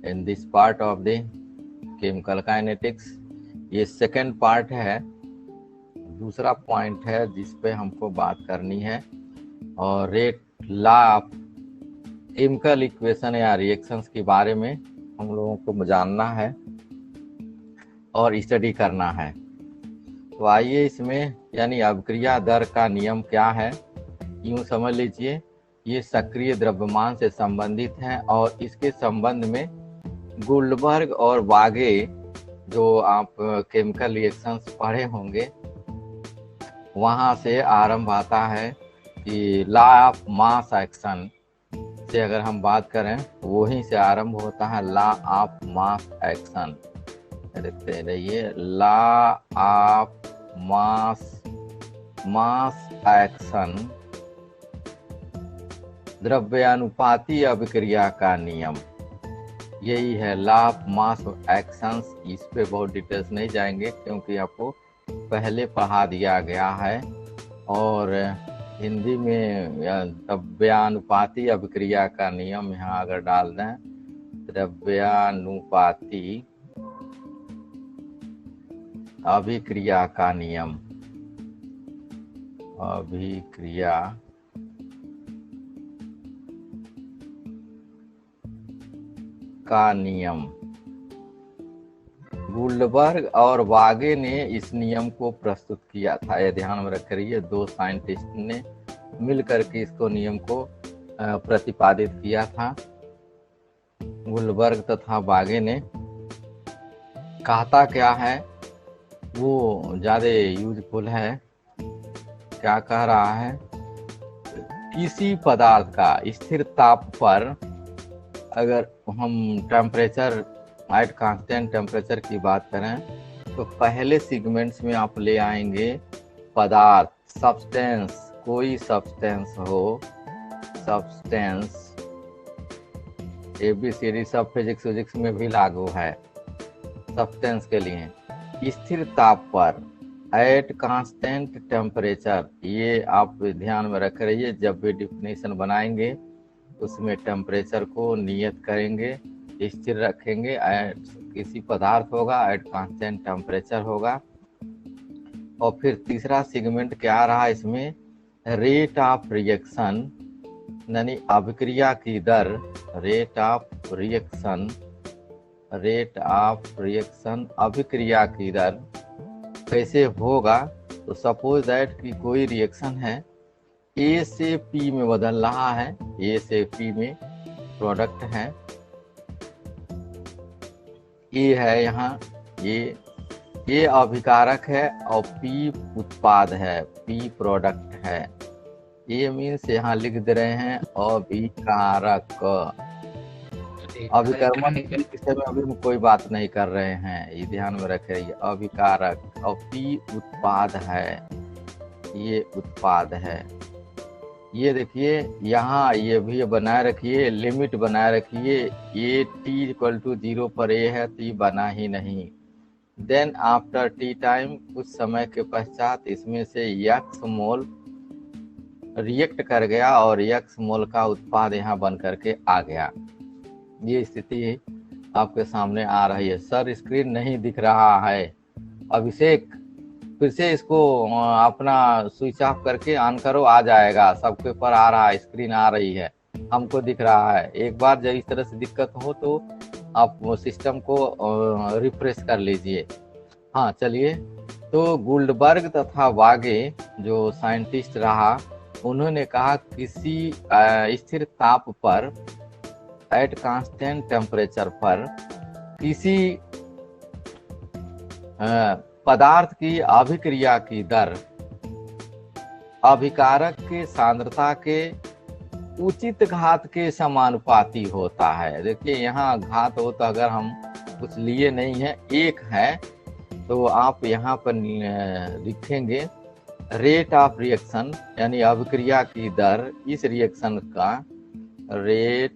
In this part of the chemical kinetics. ये second part है, दूसरा पॉइंट है जिस पे हमको बात करनी है। और rate law of chemical equation या रिएक्शंस के बारे में हम लोगों को जानना है और स्टडी करना है। तो आइए इसमें, यानी अभिक्रिया दर का नियम क्या है, यूं समझ लीजिए ये सक्रिय द्रव्यमान से संबंधित है और इसके संबंध में गुल्डबर्ग और वागे, जो आप केमिकल रिएक्शंस पढ़े होंगे, वहां से आरंभ आता है कि लॉ ऑफ मास एक्शन से अगर हम बात करें, वहीं से आरंभ होता है लॉ ऑफ मास एक्शन। देखते रहिए, लॉ ऑफ मास एक्शन, द्रव्यानुपाती अभिक्रिया का नियम, यही है लॉ ऑफ मास एक्शंस। इस पे बहुत डिटेल्स नहीं जाएंगे क्योंकि आपको पहले पढ़ा दिया गया है। और हिंदी में द्रव्यानुपाती अभिक्रिया का नियम यहाँ अगर डाल दें, द्रव्यानुपाती अभिक्रिया का नियम, अभिक्रिया का नियम, गुल्डबर्ग और वागे ने इस नियम को प्रस्तुत किया था। यह ध्यान में रखिए, दो साइंटिस्ट ने मिलकर के इसको नियम को प्रतिपादित किया था। गुल्डबर्ग तथा वागे ने कहता क्या है, वो ज्यादा यूजफुल है। क्या कह रहा है, किसी पदार्थ का स्थिर ताप पर अगर हम टेम्परेचर एट कांस्टेंट टेम्परेचर की बात करें, तो पहले सेगमेंट्स में आप ले आएंगे पदार्थ, सब्सटेंस, कोई सब्सटेंस हो, सब्सटेंस, ABCD सब फिजिक्स में भी लागू है सब्सटेंस के लिए। स्थिर ताप पर एट कांस्टेंट टेम्परेचर, ये आप ध्यान में रख रहिए, जब भी डिफिनेशन बनाएंगे उसमें टेम्परेचर को नियत करेंगे, स्थिर रखेंगे। किसी पदार्थ होगा एट कांस्टेंट टेम्परेचर होगा। और फिर तीसरा सेगमेंट क्या रहा इसमें, रेट ऑफ रिएक्शन, यानी अभिक्रिया की दर, rate of reaction, rate of reaction, अभिक्रिया की दर कैसे होगा। तो सपोज दैट कि कोई रिएक्शन है, A से P में बदल रहा है, A से P में प्रोडक्ट है, A है यहाँ, ये अभिकारक है और P उत्पाद है, P प्रोडक्ट है। A मीन्स यहाँ लिख दे रहे हैं अभिकारक, अभिकर्मक के विषय में अभी हम कोई बात नहीं कर रहे हैं, ये ध्यान में रखिए, अभिकारक। और P उत्पाद है, ये उत्पाद है। ये देखिए यहाँ ये भी बनाए रखिए, लिमिट बनाए रखिए, ये t=0 पर A है तो ये बना ही नहीं। देन आफ्टर टी टाइम, कुछ समय के पश्चात इसमें से x मोल रिएक्ट कर गया और x मोल का उत्पाद यहाँ बन करके आ गया। ये स्थिति आपके सामने आ रही है। सर स्क्रीन नहीं दिख रहा है, अभिषेक फिर से इसको अपना स्विच ऑफ करके ऑन करो, आ जाएगा, सबके ऊपर आ रहा है, स्क्रीन आ रही है, हमको दिख रहा है। एक बार जब इस तरह से दिक्कत हो तो आप सिस्टम को रिफ्रेश कर लीजिए। हाँ चलिए, तो गुल्डबर्ग तथा वागे जो साइंटिस्ट रहा, उन्होंने कहा किसी स्थिर ताप पर एट कांस्टेंट टेम्परेचर पर किसी पदार्थ की अभिक्रिया की दर अभिकारक के सांद्रता के उचित घात के समानुपाती होता है। देखिए यहाँ घात हो तो अगर हम कुछ लिए नहीं है, एक है, तो आप यहाँ पर लिखेंगे रेट ऑफ रिएक्शन, यानी अभिक्रिया की दर, इस रिएक्शन का रेट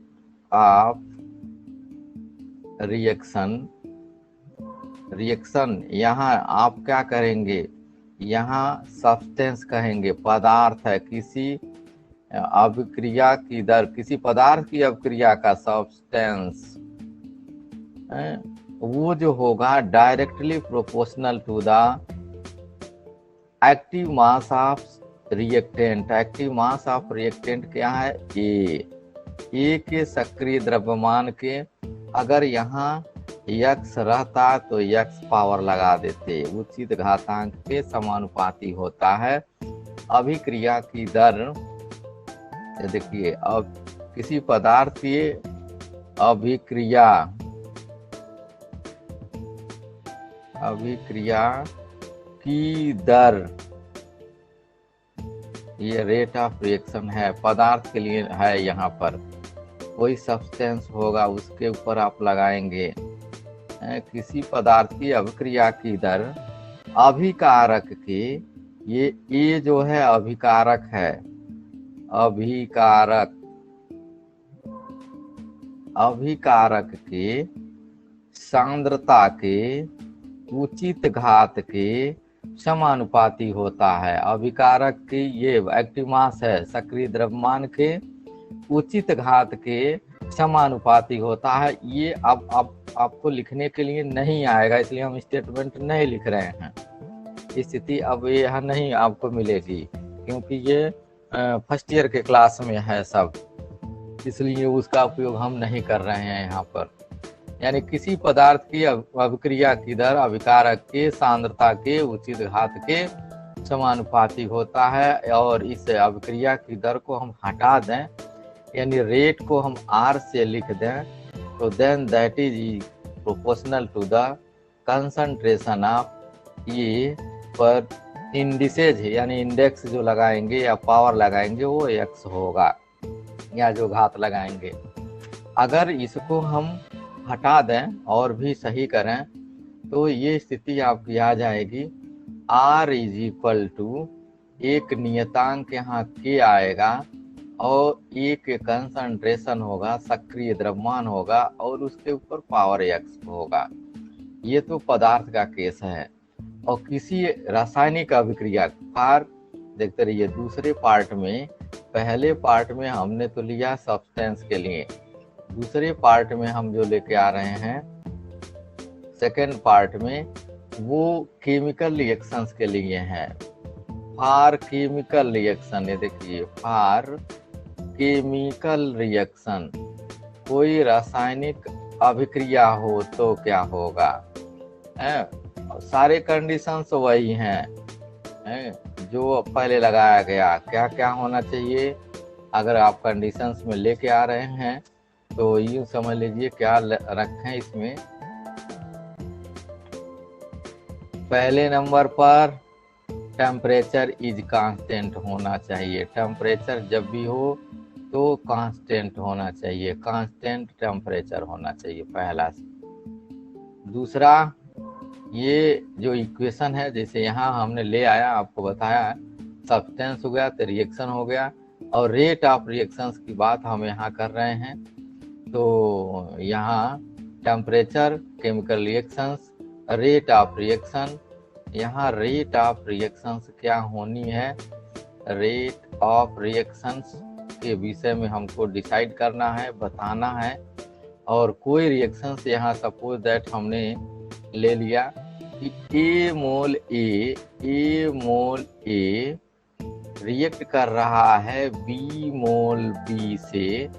ऑफ रिएक्शन यहाँ आप क्या करेंगे, यहाँ सब्सटेंस कहेंगे, पदार्थ है, किसी अभिक्रिया की दर, किसी पदार्थ की अभिक्रिया का सब्सटेंस, वो जो होगा directly proportional to the active mass of reactant. Active mass of reactant क्या है? ए के सक्रिय द्रव्यमान के अगर यहाँ यक्स रहता तो यक्स पावर लगा देते, उचित घातांक के समानुपाती होता है। अभिक्रिया की दर देखिए, अब किसी पदार्थ की अभिक्रिया की दर, ये रेट ऑफ रिएक्शन है, पदार्थ के लिए है। यहाँ पर कोई सब्सटेंस होगा उसके ऊपर आप लगाएंगे। किसी पदार्थ की अभिक्रिया की दर अभिकारक के, ये ए जो है अभिकारक है, अभिकारक के सांद्रता के उचित घात के समानुपाती होता है। अभिकारक की ये एक्टिव मास है, सक्रिय द्रव्यमान के उचित घात के समानुपाती होता है। ये अब आपको लिखने के लिए नहीं आएगा, इसलिए हम स्टेटमेंट नहीं लिख रहे हैं। स्थिति अब यह नहीं आपको मिलेगी, क्योंकि ये फर्स्ट ईयर के क्लास में है सब, इसलिए उसका उपयोग हम नहीं कर रहे हैं यहाँ पर। यानी किसी पदार्थ की अभिक्रिया की दर अभिकारक के सांद्रता के उचित घात के समानुपाती होता है, और इस अभिक्रिया की दर को हम हटा दें, यानी रेट को हम R से लिख दें, तो then that is proportional to the concentration of A पर इंडिसेज, यानी इंडेक्स जो लगाएंगे या पावर लगाएंगे वो x होगा, या जो घात लगाएंगे। अगर इसको हम हटा दें और भी सही करें तो ये स्थिति आपकी आ जाएगी, R इज इक्वल टू एक नियतांक यहाँ K आएगा और A के कंसंट्रेशन होगा, सक्रिय द्रव्यमान होगा, और उसके ऊपर पावर x होगा। ये तो पदार्थ का केस है। और किसी रासायनिक अभिक्रिया पार देखते रहिए, दूसरे पार्ट में, पहले पार्ट में हमने तो लिया सब्सटेंस के लिए, दूसरे पार्ट में हम जो लेके आ रहे हैं सेकेंड पार्ट में, वो केमिकल रिएक्शंस के लिए है। फॉर केमिकल रिएक्शन, ये देखिए, फॉर केमिकल रिएक्शन, कोई रासायनिक अभिक्रिया हो तो क्या होगा, सारे कंडीशंस वही हैं जो पहले लगाया गया। क्या क्या होना चाहिए, अगर आप कंडीशंस में लेके आ रहे हैं तो यूं समझ लीजिए क्या रखें इसमें। पहले नंबर पर टेम्परेचर इज कांस्टेंट होना चाहिए, टेम्परेचर जब भी हो तो कांस्टेंट होना चाहिए, कांस्टेंट टेम्परेचर होना चाहिए पहला। दूसरा, ये जो इक्वेशन है, जैसे यहाँ हमने ले आया, आपको बताया, सब्सटेंस हो गया तो रिएक्शन हो गया, और रेट ऑफ रिएक्शंस की बात हम यहाँ कर रहे हैं। तो यहाँ temperature, chemical reactions, rate of reaction, यहाँ रेट ऑफ रिएक्शंस क्या होनी है, रेट ऑफ रिएक्शंस के विषय में हमको डिसाइड करना है, बताना है। और कोई रिएक्शंस यहाँ सपोज दैट हमने ले लिया कि ए मोल ए रिएक्ट कर रहा है बी मोल बी से,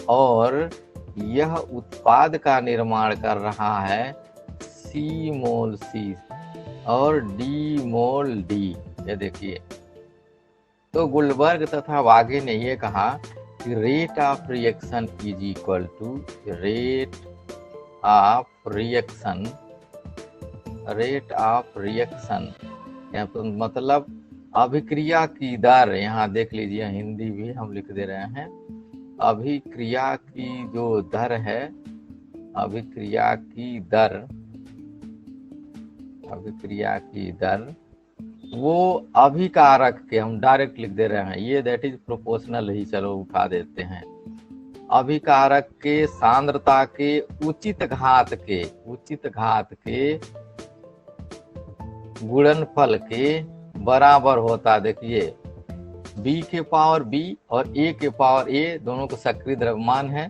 और यह उत्पाद का निर्माण कर रहा है सी मोल सी और डी मोल डी। ये देखिए, तो गुलबर्ग तथा वागे ने यह कहा कि rate of reaction is equal to rate of reaction, rate of reaction मतलब अभिक्रिया की दर। यहाँ देख लीजिए, हिंदी भी हम लिख दे रहे हैं, अभिक्रिया की जो दर है, अभिक्रिया की दर, अभिक्रिया की दर वो अभिकारक के, हम डायरेक्ट लिख दे रहे हैं, ये दैट इज प्रोपोर्शनल ही, चलो उठा देते हैं, अभिकारक के सांद्रता के उचित घात के, उचित घात के गुणनफल के बराबर होता। देखिए, B के पावर B और A के पावर A, दोनों को सक्रिय द्रव्यमान है,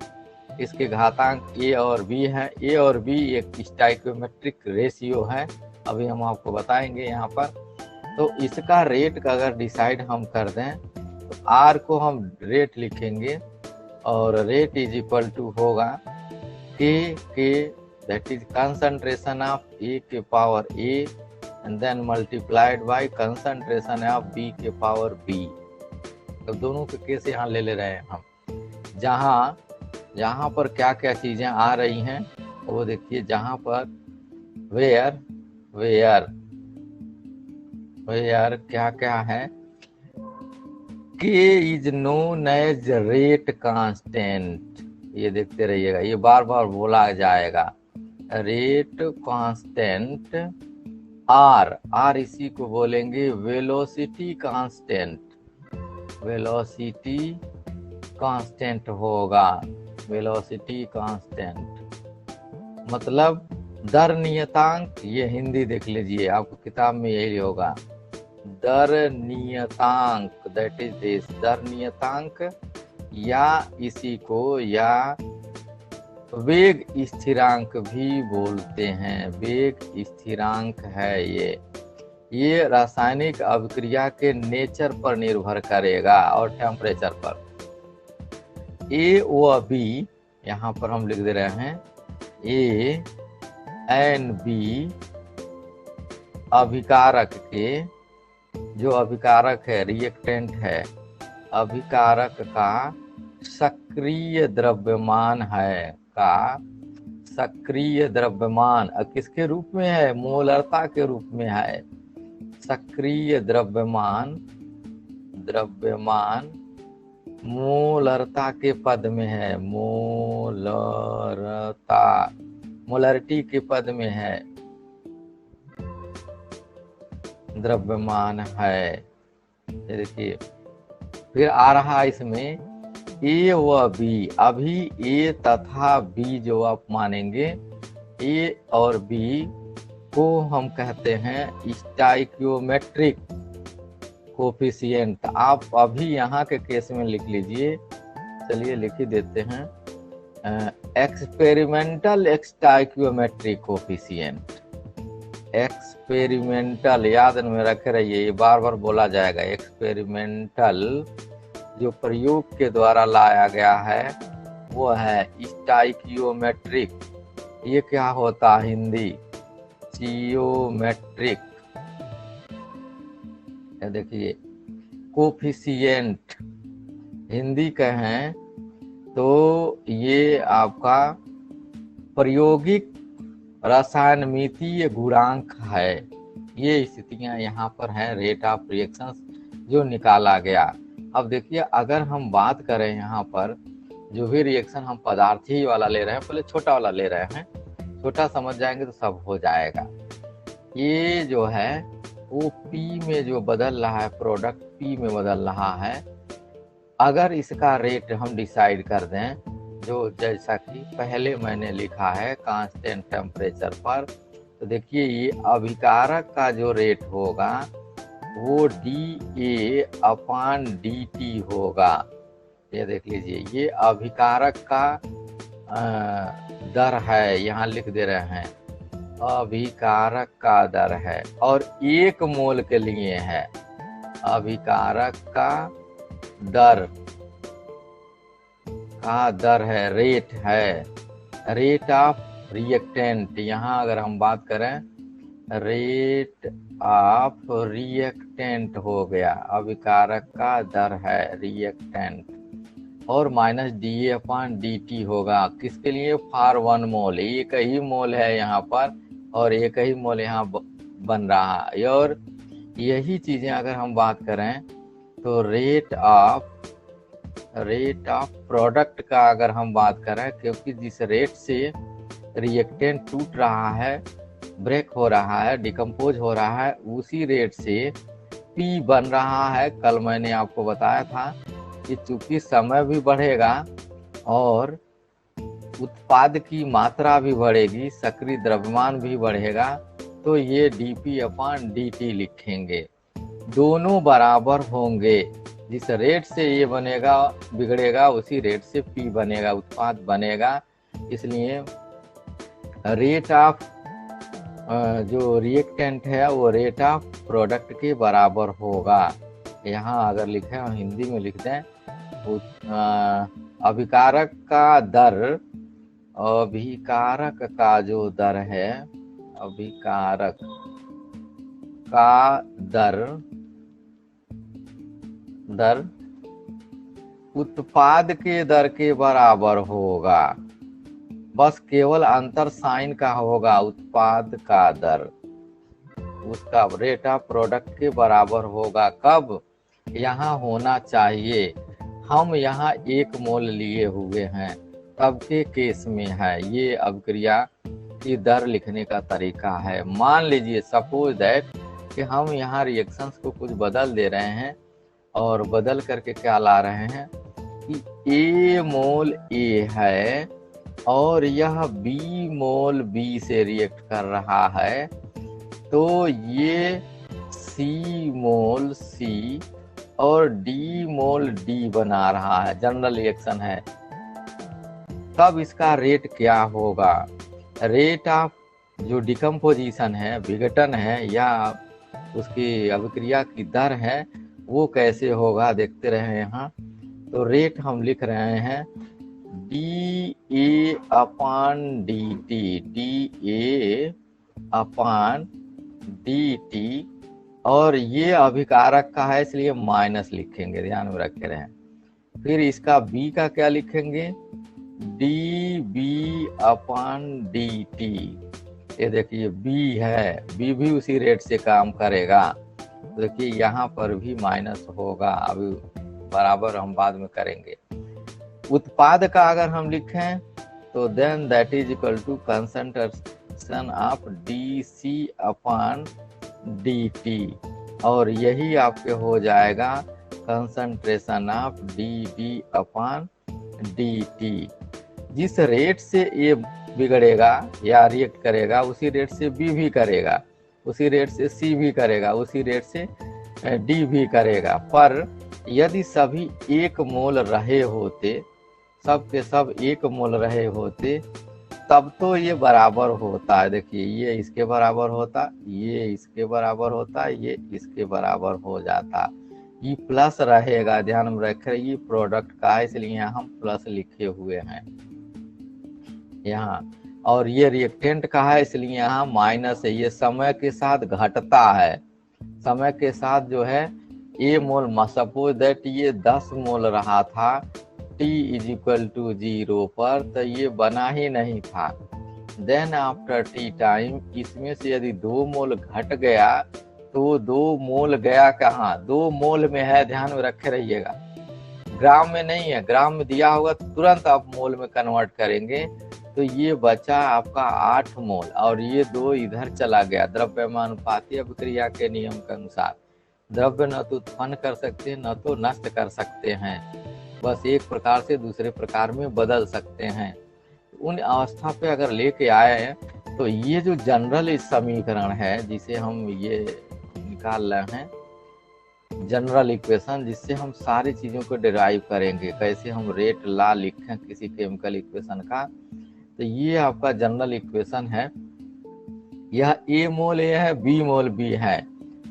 इसके घातांक ए और बी है। ए और बी एक स्टाइकियोमेट्रिक रेशियो है, अभी हम आपको बताएंगे यहाँ पर। तो इसका रेट का अगर डिसाइड हम कर दें तो आर को हम रेट लिखेंगे और रेट इज इक्वल टू होगा K that is concentration of A के power A and then multiplied by concentration of B के पावर बी। तो दोनों के केस यहाँ ले रहे हैं हम। जहाँ पर क्या क्या चीजें आ रही हैं वो देखिए। जहाँ पर वेयर क्या क्या है, K is known as rate constant. ये देखते रहिएगा, ये बार बार बोला जाएगा। रेट कांस्टेंट आर इसी को बोलेंगे वेलोसिटी कांस्टेंट। वेलोसिटी कांस्टेंट होगा, वेलोसिटी कांस्टेंट मतलब दर नियतांक। ये हिंदी देख लीजिए, आपको किताब में यही होगा, दर नियतांक, दैट इज दिस, दर नियतांक, या इसी को या वेग स्थिरांक भी बोलते हैं। वेग स्थिरांक है ये रासायनिक अभिक्रिया के नेचर पर निर्भर करेगा और टेम्परेचर पर। ए व बी यहाँ पर हम लिख दे रहे हैं, ए एंड बी अभिकारक के, जो अभिकारक है रिएक्टेंट है, अभिकारक का सक्रिय द्रव्यमान है, का सक्रिय द्रव्यमान किसके रूप में है, मोलरता के रूप में है। सक्रिय द्रव्यमान मोलरता के पद में है, मोलरता, मोलरिटी के पद में है, द्रव्यमान है। देखिए फिर आ रहा इसमें ए व बी। अभी ए तथा बी जो आप मानेंगे, ए और बी को हम कहते हैं स्टाइकियोमेट्रिक कोफिशिएंट। आप अभी यहाँ के केस में लिख लीजिए, चलिए लिख ही देते हैं, एक्सपेरिमेंटल स्टाइकियोमेट्रिक कोफिशिएंट। एक्सपेरिमेंटल याद में रखे रहिए, ये बार बार बोला जाएगा। एक्सपेरिमेंटल जो प्रयोग के द्वारा लाया गया है वो है स्टाइकियोमेट्रिक। ये क्या होता है हिंदी, जियोमेट्रिक। देखिए कोफिशिएंट हिंदी कहें तो ये आपका प्रायोगिक रसायनमितीय गुणांक है। ये स्थितियां यहाँ पर हैं रेट ऑफ रिएक्शंस जो निकाला गया। अब देखिए अगर हम बात करें यहाँ पर जो भी रिएक्शन हम पदार्थीय वाला ले रहे हैं, पहले छोटा वाला ले रहे हैं, छोटा समझ जाएंगे तो सब हो जाएगा। ये जो है वो पी में जो बदल रहा है, प्रोडक्ट पी में बदल रहा है। अगर इसका रेट हम डिसाइड कर दें, जो जैसा कि पहले मैंने लिखा है कांस्टेंट टेम्परेचर पर, तो देखिए ये अभिकारक का जो रेट होगा वो dA/dt होगा। ये देख लीजिए, ये अभिकारक का दर है, यहाँ लिख दे रहे हैं, अभिकारक का दर है और 1 मोल के लिए है। अभिकारक का दर है, रेट है, रेट ऑफ रिएक्टेंट। यहाँ अगर हम बात करें रेट ऑफ रिएक्टेंट हो गया, अभिकारक का दर है रिएक्टेंट, और माइनस dA/dt होगा। किसके लिए, फॉर 1 मोल। एक ही मोल है यहाँ पर और एक ही मोल यहाँ बन रहा है। और यही चीजें अगर हम बात करें तो रेट ऑफ प्रोडक्ट का अगर हम बात करें, क्योंकि जिस रेट से रिएक्टेंट टूट रहा है, ब्रेक हो रहा है, डिकम्पोज हो रहा है, उसी रेट से पी बन रहा है। कल मैंने आपको बताया था कि चूंकि समय भी बढ़ेगा और उत्पाद की मात्रा भी बढ़ेगी, सक्रिय द्रव्यमान भी बढ़ेगा, तो ये dP/dt लिखेंगे। दोनों बराबर होंगे, जिस रेट से ये बनेगा बिगड़ेगा उसी रेट से पी बनेगा, उत्पाद बनेगा। इसलिए रेट ऑफ जो रिएक्टेंट है वो रेट ऑफ प्रोडक्ट के बराबर होगा। यहाँ अगर लिखे हम हिंदी में लिख दें, अभिकारक का दर, अभिकारक का जो दर है, अभिकारक का दर उत्पाद के दर के बराबर होगा। बस केवल अंतर साइन का होगा, उत्पाद का दर उसका रेट ऑफ प्रोडक्ट के बराबर होगा। कब? यहाँ होना चाहिए, हम यहाँ 1 मोल लिए हुए हैं तब के केस में है। ये अभिक्रिया की दर लिखने का तरीका है। मान लीजिए सपोज दैट कि हम यहाँ रिएक्शंस को कुछ बदल दे रहे हैं और बदल करके क्या ला रहे हैं कि A मोल A है और यह B मोल B से रिएक्ट कर रहा है, तो ये C मोल C और D मोल D बना रहा है, जनरल रिएक्शन है। तब इसका रेट क्या होगा? रेट ऑफ जो डिकम्पोजिशन है, विघटन है, या उसकी अभिक्रिया की दर है, वो कैसे होगा देखते रहे। यहाँ तो रेट हम लिख रहे हैं dA अपान dt, dA अपान dt, और ये अभिकारक का है इसलिए माइनस लिखेंगे, ध्यान में रखे रहें। फिर इसका B का क्या लिखेंगे? dB upon dt। ये देखिए B है, B भी उसी रेट से काम करेगा। देखिए यहाँ पर भी माइनस होगा, अभी बराबर हम बाद में करेंगे। उत्पाद का अगर हम लिखें तो then that is equal to concentration of DC upon dt, और यही आपके हो जाएगा concentration of dB upon dt। जिस रेट से ये बिगड़ेगा या रिएक्ट करेगा उसी रेट से B भी करेगा, उसी रेट से C भी करेगा, उसी रेट से D भी करेगा। पर यदि सभी 1 मोल रहे होते, सब के सब 1 मोल रहे होते, तब तो ये बराबर होता है। देखिए ये इसके बराबर होता, ये इसके बराबर होता, ये इसके बराबर हो जाता। ये प्लस रहेगा, ध्यान में रखें, ये प्रोडक्ट का है इसलिए यहाँ हम प्लस लिखे हुए हैं यहाँ, और ये रिएक्टेंट का है इसलिए यहाँ माइनस है। ये समय के साथ घटता है, समय के साथ जो है A मोल, सपोज दैट ये 10 मोल रहा था T इज इक्वल टू 0 पर, तो ये बना ही नहीं था। देन आफ्टर T टाइम इसमें से यदि 2 मोल घट गया तो 2 मोल गया कहाँ? 2 मोल में है, ध्यान में रखे रहिएगा, ग्राम में नहीं है। ग्राम में दिया होगा तुरंत आप मोल में कन्वर्ट करेंगे, तो ये बचा आपका 8 मोल और ये 2 इधर चला गया। द्रव्यमानुपाती अभिक्रिया के नियम के अनुसार द्रव्य न तो उत्पन्न कर सकते हैं न तो नष्ट कर सकते हैं, बस एक प्रकार से दूसरे प्रकार में बदल सकते हैं। उन अवस्था पे अगर लेके आए तो ये जो जनरल समीकरण है जिसे हम ये निकाल रहे हैं, जनरल इक्वेशन, जिससे हम सारी चीजों को डिराइव करेंगे, कैसे हम रेट ला लिखें किसी केमिकल इक्वेशन का, तो ये आपका जनरल इक्वेशन है। यह A मोल A है, B मोल B है।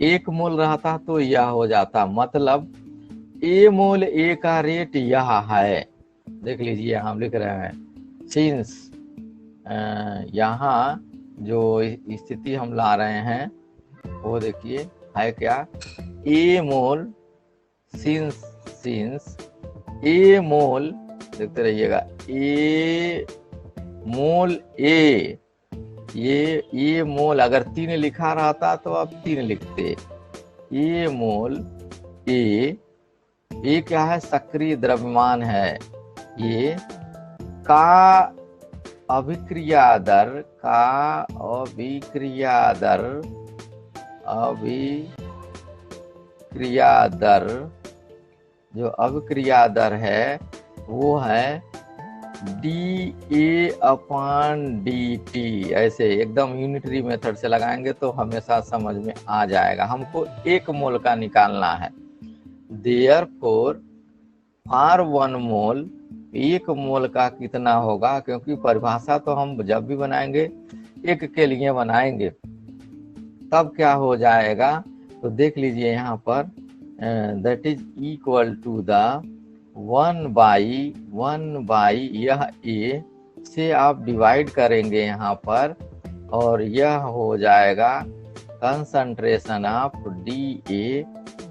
1 मोल रहता तो यह हो जाता, मतलब A मोल A का रेट यह है। देख लीजिए हम लिख रहे हैं, सिंस यहाँ जो स्थिति हम ला रहे हैं वो देखिए है क्या, A मोल सिंस A मोल, देखते रहिएगा, A मोल A, ये मोल अगर 3 लिखा रहता तो आप 3 लिखते। A मोल A क्या है? सक्रिय द्रव्यमान है। ये का अभिक्रिया दर जो अभिक्रिया दर है वो है dA अपान dt। ऐसे एकदम यूनिटरी मेथड से लगाएंगे तो हमेशा समझ में आ जाएगा। हमको 1 मोल का निकालना है। देयरफॉर फॉर 1 मोल, 1 मोल का कितना होगा, क्योंकि परिभाषा तो हम जब भी बनाएंगे एक के लिए बनाएंगे, तब क्या हो जाएगा, तो देख लीजिए यहाँ पर that is equal to the 1/1 यह ए से आप डिवाइड करेंगे यहाँ पर, और यह हो जाएगा concentration of DA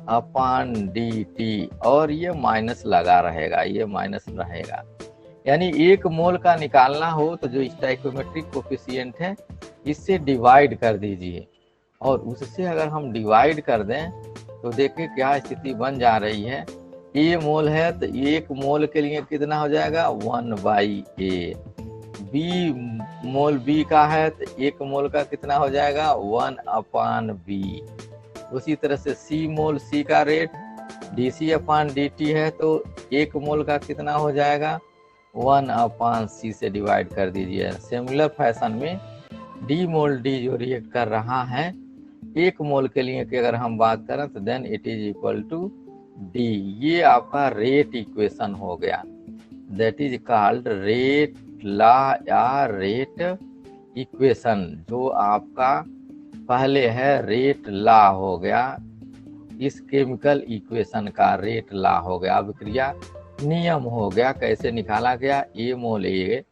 upon DT, और ये माइनस लगा रहेगा, ये माइनस रहेगा। यानी 1 मोल का निकालना हो तो जो स्टोइकोमेट्रिक कोफिशिएंट है इससे डिवाइड कर दीजिए, और उससे अगर हम डिवाइड कर दें तो देखिए क्या स्थिति बन जा रही है। A मोल है तो 1 मोल के लिए कितना हो जाएगा 1/A, B मोल B का है तो 1 मोल का कितना हो जाएगा 1/B। उसी तरह से C मोल C का रेट DC/DT है तो 1 मोल का कितना हो जाएगा 1/C से डिवाइड कर दीजिए। सिमिलर फैशन में D मोल D जो रिएक्ट कर रहा है 1 मोल के लिए कि अगर हम बात करें तो then it is equal to D। ये आपका रेट इक्वेशन हो गया, that is called rate law या रेट इक्वेशन। जो आपका पहले है रेट लॉ हो गया, इस केमिकल इक्वेशन का रेट लॉ हो गया। अभिक्रिया नियम हो गया, कैसे निकाला गया, A मोल A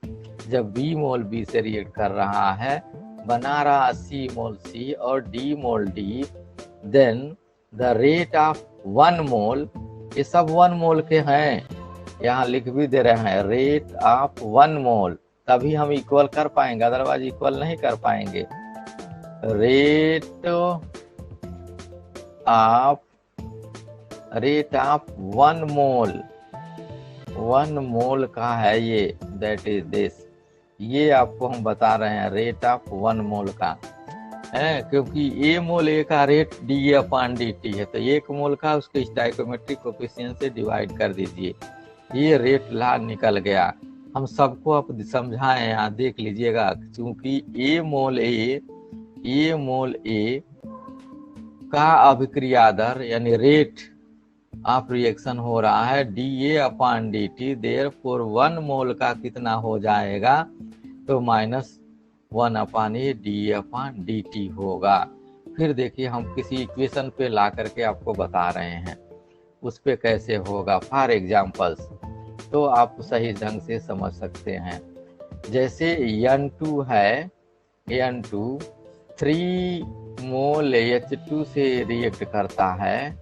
जब B मोल B से रिएक्ट कर रहा है, बना रहा C मोल C और D mole D, then the rate of 1 mole, ये सब 1 मोल के हैं, यहाँ लिख भी दे रहे हैं रेट ऑफ 1 मोल, तभी हम इक्वल कर पाएंगे, अदरवाइज इक्वल नहीं कर पाएंगे। रेट ऑफ 1 मोल, 1 मोल का है ये, दैट इज दिस। ये आपको हम बता रहे हैं रेट ऑफ 1 मोल का है, क्योंकि A मोल A का रेट DA/DT है, तो 1 मोल का उसके स्टोइकोमेट्रिक कोफिशिएंट से डिवाइड कर दीजिए, ये रेट लॉ निकल गया। हम सबको आप समझाएं, यहाँ देख लीजिएगा, क्योंकि A मोल A का अभिक्रिया दर यानी रेट ऑफ रिएक्शन हो रहा है DA/DT, देयरफॉर 1 मोल का कितना हो जाएगा तो -1/A DA/DT होगा। फिर देखिए हम किसी इक्वेशन पे ला करके आपको बता रहे हैं, उस पे कैसे होगा फॉर एग्जाम्पल्स, तो आप सही ढंग से समझ सकते हैं। जैसे N2 है, N2 3 मोल H2 से रिएक्ट करता है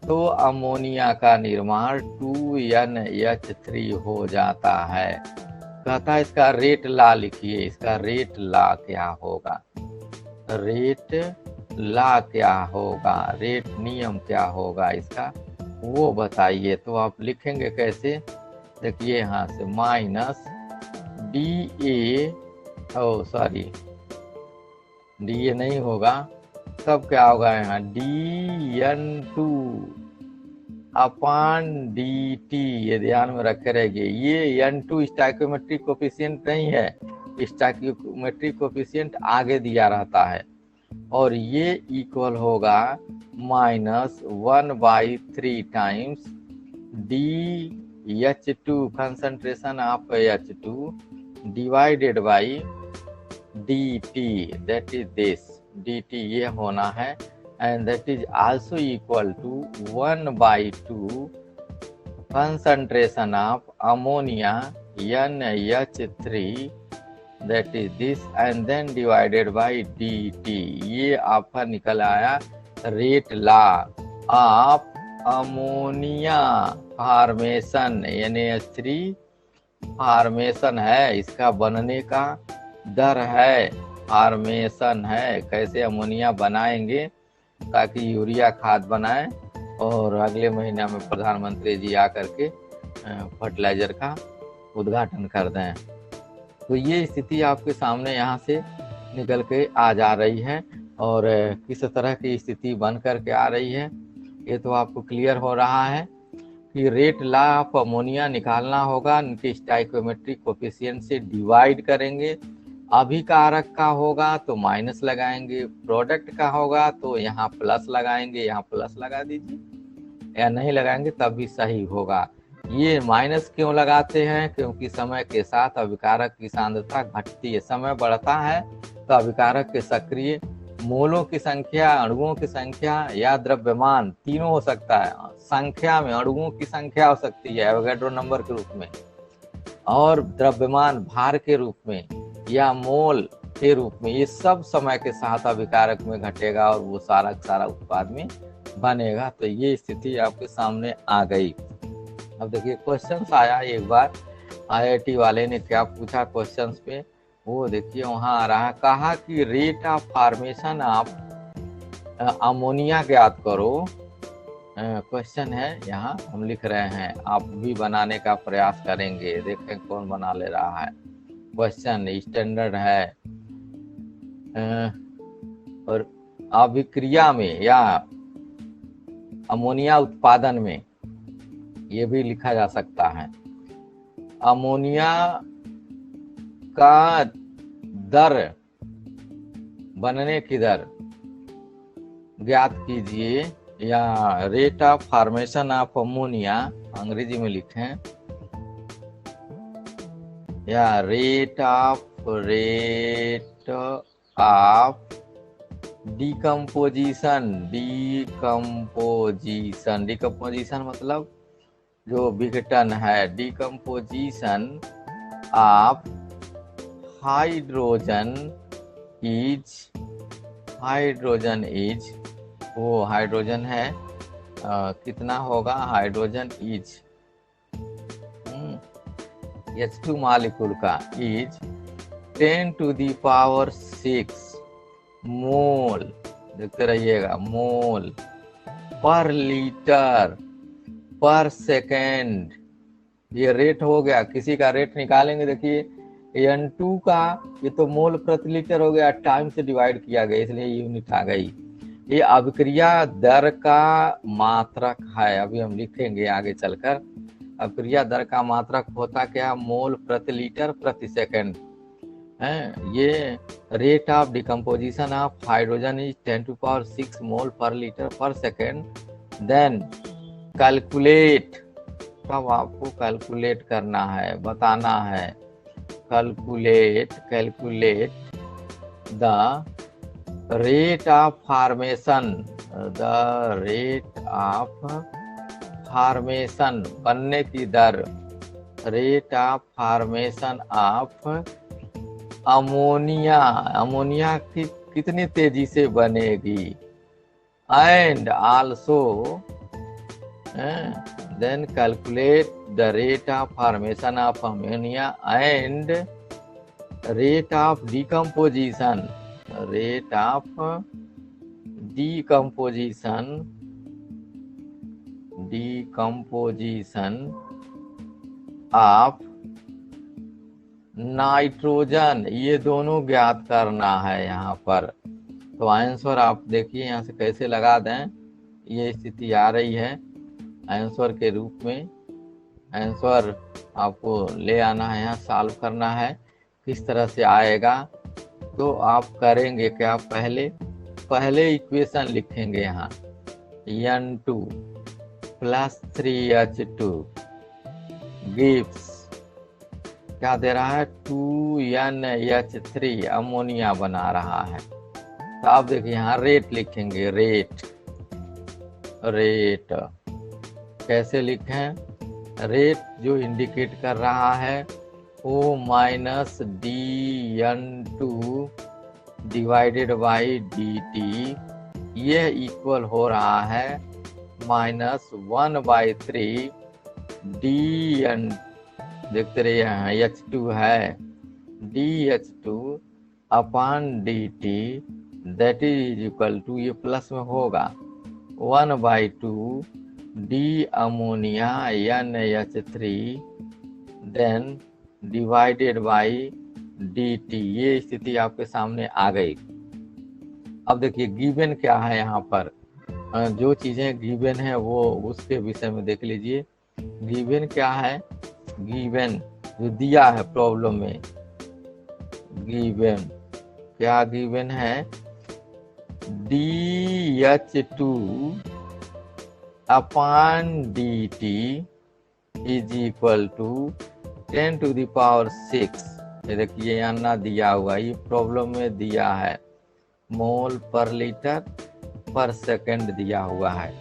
तो अमोनिया का निर्माण 2NH3 हो जाता है। कहता है इसका रेट लॉ लिखिए, इसका रेट लॉ क्या होगा, रेट लॉ क्या होगा, रेट नियम क्या होगा इसका वो बताइए। तो आप लिखेंगे कैसे, देखिए यहाँ से माइनस DA नहीं होगा, तब क्या होगा यहाँ DN2/DT, ये ध्यान में रखे रहेंगे। ये N2 स्टोइकोमेट्रिक कोफिशिएंट नहीं है, स्टोइकोमेट्रिक कोफिशिएंट आगे दिया रहता है, और ये इक्वल होगा -1/3 times DH2 concentration of H2 divided by DT, that is this, DT ये होना है, and that is also equal to 1/2 concentration of ammonia NH3, that is this, and then divided by DT। ये आपका निकल आया rate law of ammonia formation, NH3 formation है, इसका बनने का दर है, फॉर्मेशन है, कैसे अमोनिया बनाएंगे ताकि यूरिया खाद बनाए और अगले महीने में प्रधानमंत्री जी आकर के फर्टिलाइजर का उद्घाटन कर दें। तो ये स्थिति आपके सामने यहाँ से निकल के आ जा रही है, और किस तरह की स्थिति बन करके आ रही है ये तो आपको क्लियर हो रहा है कि रेट लॉ ऑफ अमोनिया निकालना होगा, उनके स्टोइकोमेट्रिक कोफिशिएंट से डिवाइड करेंगे। अभिकारक का होगा तो माइनस लगाएंगे, प्रोडक्ट का होगा तो यहाँ प्लस लगाएंगे, यहाँ प्लस लगा दीजिए, या नहीं लगाएंगे तब भी सही होगा। ये माइनस क्यों लगाते हैं? क्योंकि समय के साथ अभिकारक की सांद्रता घटती है। समय बढ़ता है तो अभिकारक के सक्रिय मोलों की संख्या, अणुओं की संख्या या द्रव्यमान, तीनों हो सकता है। संख्या में अणुओं की संख्या हो सकती है एवोगैड्रो नंबर के रूप में, और द्रव्यमान भार के रूप में या मोल के रूप में, ये सब समय के साथ अभिकारक में घटेगा और वो सारा सारा उत्पाद में बनेगा। तो ये स्थिति आपके सामने आ गई। अब देखिए क्वेश्चन आया एक बार, आईआईटी वाले ने क्या पूछा क्वेश्चन पे, वो देखिए वहां आ रहा है, कहा कि rate of formation of ammonia ज्ञात करो। क्वेश्चन है यहाँ हम लिख रहे हैं, आप भी बनाने का प्रयास करेंगे, देखें कौन बना ले रहा है। क्वेश्चन स्टैंडर्ड है और अभिक्रिया में या अमोनिया उत्पादन में ये भी लिखा जा सकता है। अमोनिया का दर, बनने की दर ज्ञात कीजिए, या rate of formation of ammonia अंग्रेजी में लिखें, या रेट ऑफ डिकम्पोजिशन। डिकम्पोजिशन मतलब जो विघटन है, डिकम्पोजिशन ऑफ हाइड्रोजन इज, वो हाइड्रोजन है कितना होगा, हाइड्रोजन इज H2 मॉलिक्यूल का इज 10 to the power 6 मोल, देखते रहिएगा, मोल पर लीटर पर सेकेंड। ये रेट हो गया, किसी का रेट निकालेंगे, देखिए N2 का ये तो मोल प्रति लीटर हो गया, टाइम से डिवाइड किया गया इसलिए यूनिट आ गई। ये अभिक्रिया दर का मात्रक है, अभी हम लिखेंगे आगे चलकर। अभिक्रिया दर का मात्रक होता क्या, मोल प्रति लीटर प्रति सेकंड है। ये rate of decomposition of hydrogen is 10 to the power 6 मोल पर लीटर पर सेकंड। देन कैलकुलेट, तब आपको कैलकुलेट करना है, बताना है, calculate the rate of formation, बनने की दर, rate of formation of ammonia की कितनी तेजी से बनेगी, and also then calculate the rate of formation of ammonia and rate of decomposition of nitrogen, ये दोनों ज्ञात करना है यहाँ पर। तो आंसर आप देखिए यहाँ से कैसे लगा दें, ये स्थिति आ रही है आंसर के रूप में। आंसर आपको ले आना है, यहाँ सॉल्व करना है, किस तरह से आएगा। तो आप करेंगे क्या, पहले इक्वेशन लिखेंगे यहाँ, N2 + 3H2 गिव्स, क्या दे रहा है, 2NH3 अमोनिया बना रहा है। तो आप देखिए यहाँ रेट लिखेंगे, रेट कैसे लिखें, रेट जो इंडिकेट कर रहा है O - dN2 divided by dt, ये इक्वल हो रहा है -1/3 dN, देखते रहिए यहाँ H2 है, dH2 upon dt, that is equal to, ये प्लस में होगा, 1/2 d ammonia NH3 then divided by dt। ये स्थिति आपके सामने आ गई। अब देखिए गिवन क्या है यहाँ पर, जो चीजें गिवन है वो उसके विषय में देख लीजिए। गिवन क्या है, गिवन जो दिया है प्रॉब्लम में, गिवन क्या गिवन है, DH2 upon dt is equal to 10⁶। ये देखिए यहाँ ना दिया हुआ, ये प्रॉब्लम में दिया है, मोल पर लीटर पर सेकंड दिया हुआ है,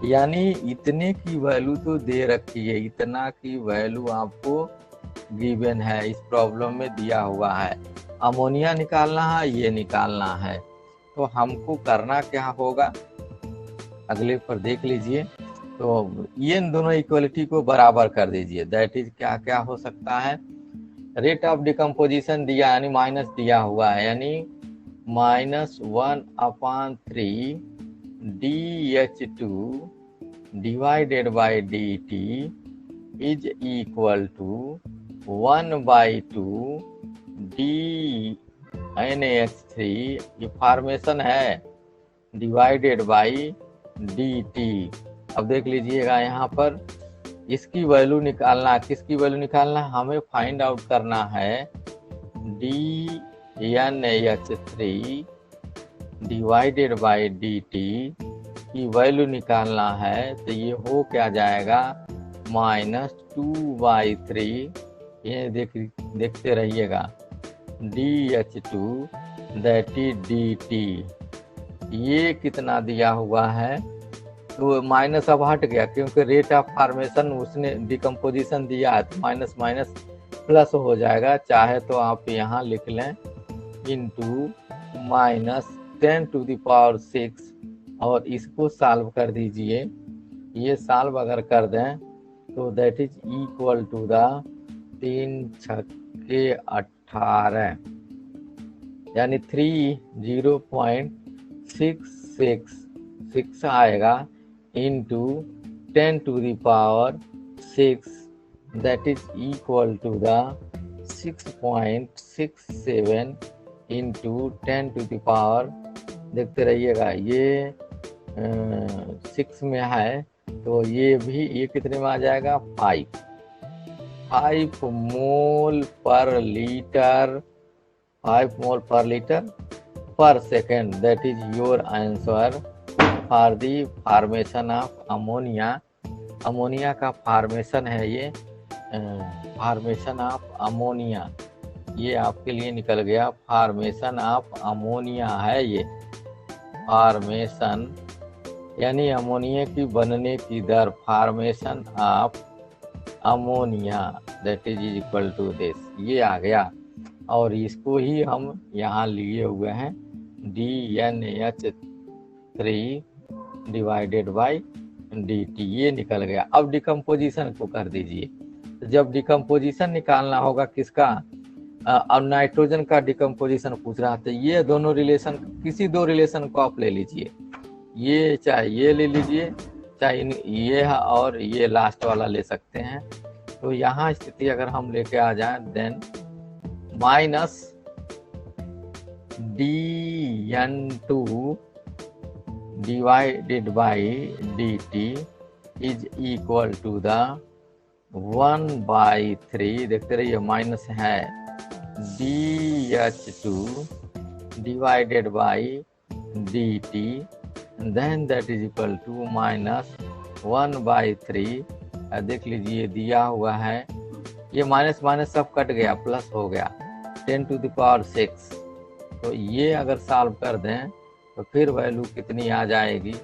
यानी इतने की वैल्यू तो दे रखी है, इतना की वैल्यू आपको गिवन है, इस प्रॉब्लम में दिया हुआ है। अमोनिया निकालना है, ये निकालना है, तो हमको करना क्या होगा, अगले पर देख लीजिए। तो ये इन दोनों इक्वलिटी को बराबर कर दीजिए। दैट इज क्या क्या हो सकता है, रेट ऑफ डिकम्पोजिशन दिया यानी माइनस दिया हुआ है, यानी -1/3 DH2 divided by dt is equal to 1/2 NaH3, ये फॉर्मेशन है, डिवाइडेड बाई dt। अब देख लीजिएगा यहाँ पर इसकी वैल्यू निकालना, किसकी वैल्यू निकालना, हमें फाइंड आउट करना है DNaH3 डिवाइडेड बाई dt की वैल्यू निकालना है। तो ये हो क्या जाएगा, -2/3, ये देखते रहिएगा, DH2 दैट इज dt, ये कितना दिया हुआ है, तो माइनस अब हट गया क्योंकि रेट ऑफ फॉर्मेशन उसने डिकम्पोजिशन दिया है, तो माइनस माइनस प्लस हो जाएगा, चाहे तो आप यहाँ लिख लें इंटू -10⁶, और इसको सॉल्व कर दीजिए। ये सॉल्व अगर कर दें तो that is equal to the 3×6=18, यानी 30.666 आएगा into 10⁶, that is equal to the 6.67 into 10⁻, देखते रहिएगा, ये 6 में है, तो ये भी, ये कितने में आ जाएगा, 5 मोल पर लीटर, 5 मोल पर लीटर पर second. That is your answer for the formation of ammonia. Ammonia का फॉर्मेशन है ये, फॉर्मेशन ऑफ अमोनिया, ये आपके लिए निकल गया, फॉर्मेशन ऑफ अमोनिया है ये, फॉर्मेशन यानी अमोनिया की बनने की दर, formation of ammonia that is equal to this, ये आ गया। और इसको ही हम यहाँ लिए हुए हैं DNaH3 डिवाइडेड बाई dt, ये निकल गया। अब डिकम्पोजिशन को कर दीजिए। तो जब डिकम्पोजिशन निकालना होगा किसका, अब नाइट्रोजन का डिकम्पोजिशन पूछ रहा था, ये दोनों रिलेशन, किसी दो रिलेशन को आप ले लीजिए, ये चाहे ये ले लीजिए, चाहे ये और ये लास्ट वाला ले सकते हैं। तो यहाँ स्थिति अगर हम लेके आ जाएं, then -dN2 divided by dt is equal to the 1/3, देखते रहिए माइनस है, DH2 divided by dt, then that is equal to -1/3। देख लीजिए दिया हुआ है, ये माइनस माइनस सब कट गया, प्लस हो गया 10⁶। तो ये अगर सॉल्व कर दें तो फिर वैल्यू कितनी आ जाएगी,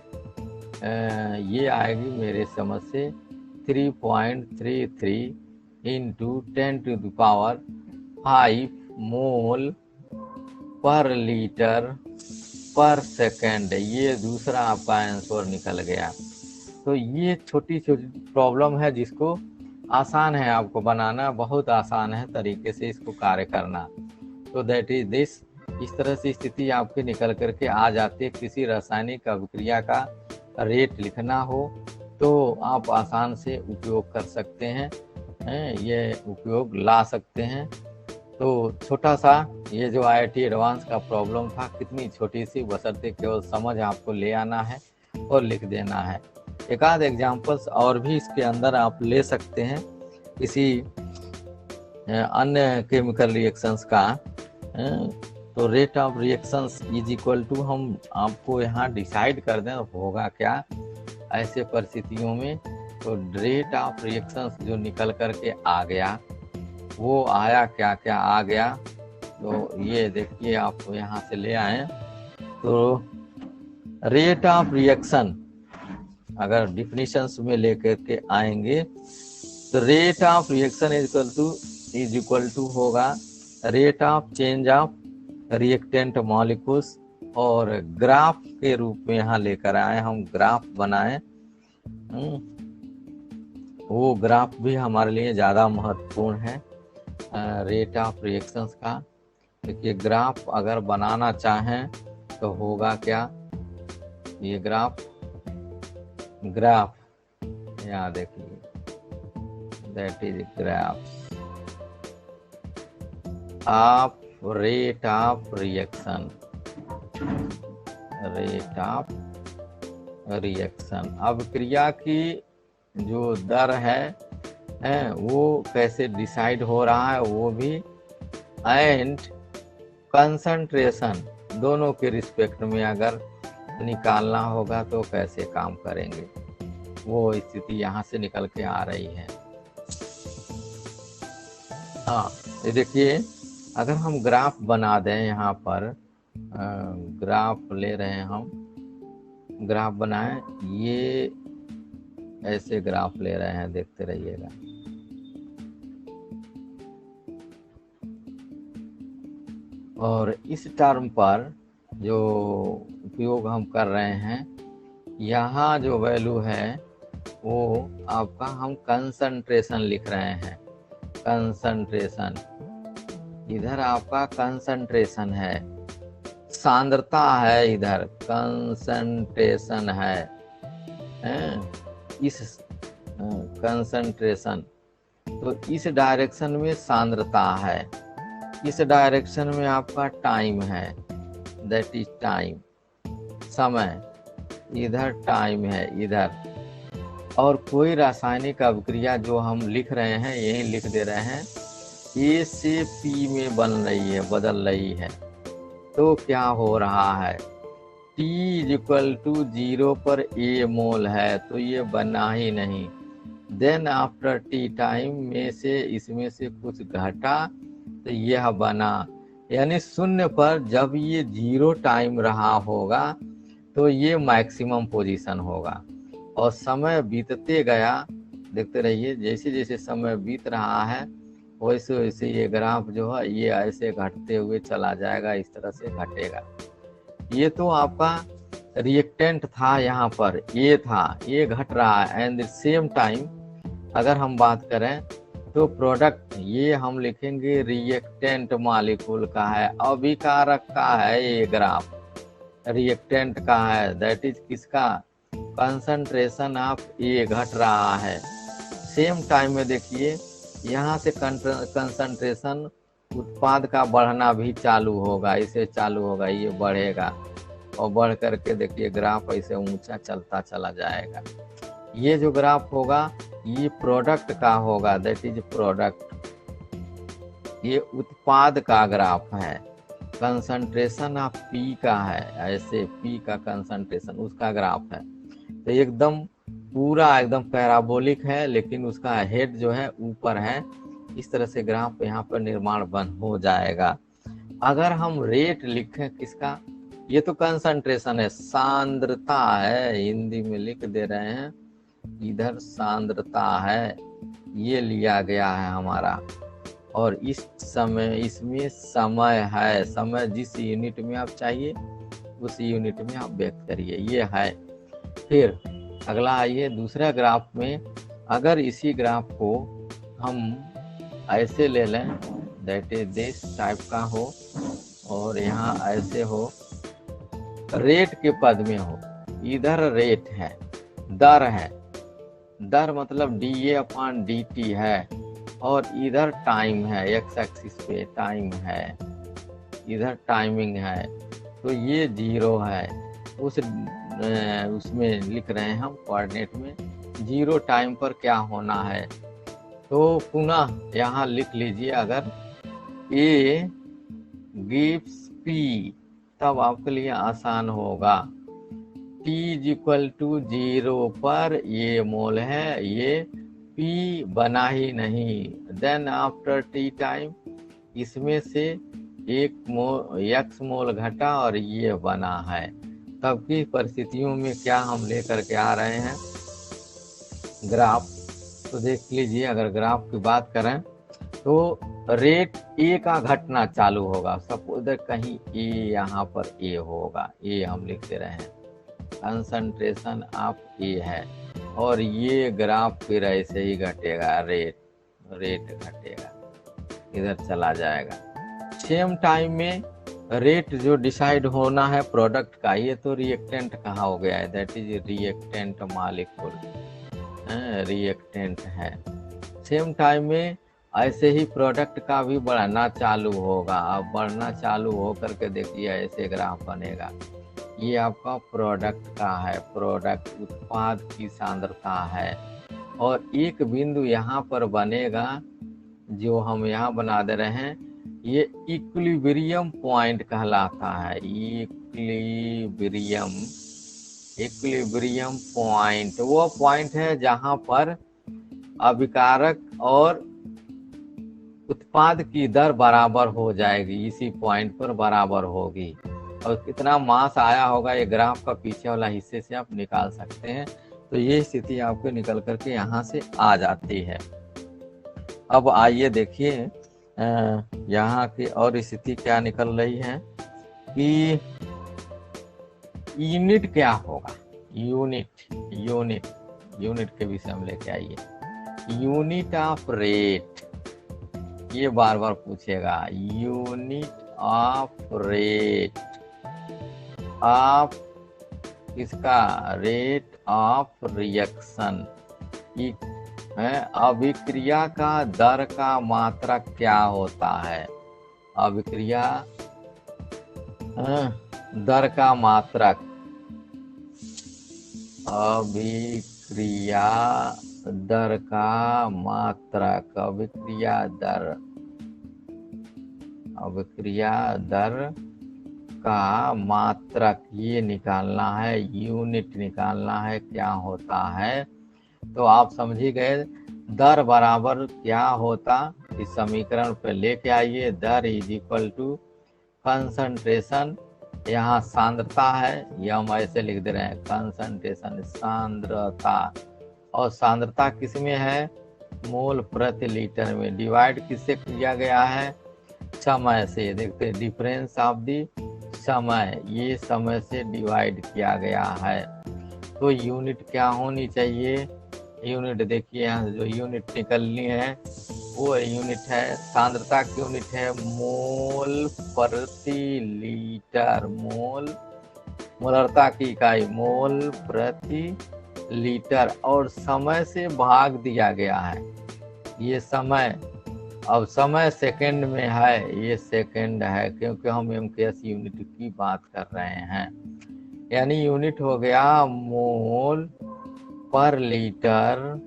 ये आएगी मेरे समझ से 3.33 इंटू 10⁵ मोल पर लीटर पर सेकेंड, ये दूसरा आपका आंसर निकल गया। तो ये छोटी छोटी प्रॉब्लम है जिसको आसान है आपको बनाना, बहुत आसान है तरीके से इसको कार्य करना। तो दैट इज दिस, इस तरह से स्थिति आपके निकल करके आ जाती है। किसी रासायनिक अभिक्रिया का रेट लिखना हो तो आप आसान से उपयोग कर सकते हैं, ये उपयोग ला सकते हैं। तो छोटा सा ये जो IIT एडवांस का प्रॉब्लम था, कितनी छोटी सी, बशर्ते केवल समझ आपको ले आना है और लिख देना है। एक आध एग्जाम्पल्स और भी इसके अंदर आप ले सकते हैं किसी अन्य केमिकल रिएक्शंस का। तो rate of reactions is equal to, हम आपको यहाँ डिसाइड कर दें होगा क्या, ऐसे परिस्थितियों में तो रेट ऑफ रिएक्शंस जो निकल करके आ गया, वो आया क्या क्या आ गया। तो ये देखिए आप यहाँ से ले आए, तो रेट ऑफ रिएक्शन अगर डिफिनीशंस में लेकर के आएंगे तो rate of reaction is equal to होगा rate of change of reactant molecules. और ग्राफ के रूप में यहाँ लेकर आए, हम ग्राफ बनाए। वो ग्राफ भी हमारे लिए ज़्यादा महत्वपूर्ण है रेट ऑफ रिएक्शंस का। देखिए ग्राफ अगर बनाना चाहें तो होगा क्या, ये ग्राफ यहाँ देखिए, that is graph of rate of reaction, rate of reaction. अब क्रिया की जो दर है वो कैसे डिसाइड हो रहा है वो भी, एंड कंसंट्रेशन दोनों के रिस्पेक्ट में अगर निकालना होगा तो कैसे काम करेंगे, वो स्थिति यहाँ से निकल के आ रही है। हाँ ये देखिए, अगर हम ग्राफ बना दें, यहाँ पर ग्राफ ले रहे हैं हम, ग्राफ बनाएं, ये ऐसे ग्राफ ले रहे हैं, देखते रहिएगा। और इस टर्म पर जो उपयोग हम कर रहे हैं, यहाँ जो वैल्यू है वो आपका हम कंसंट्रेशन लिख रहे हैं, कंसंट्रेशन। इधर आपका कंसंट्रेशन है, सांद्रता है, इधर कंसंट्रेशन है, इस कंसंट्रेशन, तो इस डायरेक्शन में सांद्रता है, इस डायरेक्शन में आपका टाइम है, दैट इज टाइम, समय, इधर टाइम है इधर। और कोई रासायनिक अभिक्रिया जो हम लिख रहे हैं, यही लिख दे रहे हैं, ए से पी में बन रही है, बदल रही है, तो क्या हो रहा है, T इज इक्वल टू 0 पर A मोल है, तो ये बना ही नहीं। देन आफ्टर T टाइम में से इसमें से कुछ घटा तो यह बना, यानी शून्य पर जब ये 0 टाइम रहा होगा तो ये मैक्सिमम पोजीशन होगा। और समय बीतते गया, देखते रहिए, जैसे जैसे समय बीत रहा है वैसे वैसे ये ग्राफ जो है ये ऐसे घटते हुए चला जाएगा, इस तरह से घटेगा। ये तो आपका रिएक्टेंट था, यहाँ पर ये था, ये घट रहा है। एंड सेम टाइम अगर हम बात करें तो प्रोडक्ट, ये हम लिखेंगे रिएक्टेंट मॉलिक्यूल का है, अभिकारक का है, ये ग्राफ रिएक्टेंट का है, दैट इज किसका, कंसंट्रेशन ऑफ ए घट रहा है। सेम टाइम में देखिए यहाँ से कंसंट्रेशन उत्पाद का बढ़ना भी चालू होगा, इसे चालू होगा, ये बढ़ेगा और बढ़ करके देखिए ग्राफ ऐसे ऊंचा चलता चला जाएगा। ये जो ग्राफ होगा ये प्रोडक्ट का होगा, दैट इज प्रोडक्ट, ये उत्पाद का ग्राफ है, कंसंट्रेशन ऑफ पी का है, ऐसे पी का कंसंट्रेशन उसका ग्राफ है। तो एकदम पूरा एकदम पैराबोलिक है, लेकिन उसका हेड जो है ऊपर है, इस तरह से ग्राफ यहाँ पर निर्माण बन हो जाएगा। अगर हम रेट लिखें किसका, ये तो कंसंट्रेशन है, सांद्रता है, हिंदी में लिख दे रहे हैं, इधर सांद्रता है, ये लिया गया है हमारा। और इस समय इसमें समय है, समय जिस यूनिट में आप चाहिए उस यूनिट में आप व्यक्त करिए, ये है। फिर अगला आइए दूसरा ग्राफ में, अगर इसी ग्राफ को हम ऐसे ले लें, दैट इज दिस टाइप का हो, और यहाँ ऐसे हो, रेट के पद में हो, इधर रेट है, दर है, दर मतलब dA/dt है, और इधर टाइम है, एक्स एक्सिस पे टाइम है, इधर टाइमिंग है, तो ये 0 है। उसमें लिख रहे हैं हम कोऑर्डिनेट में 0 टाइम पर क्या होना है। तो पुनः यहाँ लिख लीजिए, अगर A gives P, तब आपके लिए आसान होगा। T इज इक्वल टू 0 पर ये मोल है, ये P बना ही नहीं। देन आफ्टर T टाइम इसमें से x मोल घटा और ये बना है। तब की परिस्थितियों में क्या हम लेकर के आ रहे हैं ग्राफ, तो देख लीजिए। अगर ग्राफ की बात करें तो रेट ए का घटना चालू होगा। सपोज कहीं ए, यहाँ पर ए होगा, ए हम लिख दे रहे हैं, कंसंट्रेशन ऑफ ए है, और ये ग्राफ फिर ऐसे ही घटेगा, रेट घटेगा, इधर चला जाएगा। सेम टाइम में रेट जो डिसाइड होना है प्रोडक्ट का, ये तो रिएक्टेंट कहाँ हो गया है, that is reactant molecule, reactant है। सेम टाइम में ऐसे ही प्रोडक्ट का भी बढ़ना चालू होगा। अब बढ़ना चालू हो करके देखिए ऐसे ग्राफ बनेगा। ये आपका प्रोडक्ट का है, प्रोडक्ट उत्पाद की सांद्रता है, और एक बिंदु यहाँ पर बनेगा जो हम यहाँ बना दे रहे हैं, ये इक्विलिब्रियम पॉइंट कहलाता है। इक्विलिब्रियम पॉइंट वो पॉइंट है जहां पर अभिकारक और उत्पाद की दर बराबर हो जाएगी, इसी पॉइंट पर बराबर होगी। और कितना मास आया होगा ये ग्राफ का पीछे वाला हिस्से से आप निकाल सकते हैं। तो ये स्थिति आपको निकल करके यहाँ से आ जाती है। अब आइए देखिए यहाँ की और स्थिति क्या निकल रही है कि यूनिट क्या होगा। यूनिट के विषय में लेके आइए। यूनिट ऑफ रेट, ये बार बार पूछेगा, यूनिट ऑफ रेट ऑफ इसका रेट ऑफ रिएक्शन, अभिक्रिया का दर का मात्रक क्या होता है। अभिक्रिया दर का मात्रक, अभिक्रिया दर का मात्रक, अभिक्रिया दर का मात्रक ये निकालना है, यूनिट निकालना है क्या होता है। तो आप समझ ही गए दर बराबर क्या होता, इस समीकरण पे लेके आइए। दर इज इक्वल टू कंसंट्रेशन, यहाँ सांद्रता है, ये हम ऐसे लिख दे रहे हैं, कंसंट्रेशन सांद्रता, और सांद्रता किस में है, मोल प्रति लीटर में। डिवाइड किससे किया गया है, समय से। देखते हैं डिफरेंस ऑफ दी समय, ये समय से डिवाइड किया गया है। तो यूनिट क्या होनी चाहिए, यूनिट देखिए यहाँ जो यूनिट निकलनी है वो यूनिट है, सांद्रता की यूनिट है मोल प्रति लीटर, मोलरता की इकाई मोल प्रति लीटर, और समय से भाग दिया गया है। ये समय, अब समय सेकंड में है, ये सेकंड है क्योंकि हम MKS यूनिट की बात कर रहे हैं। यानी यूनिट हो गया मोल पर लीटर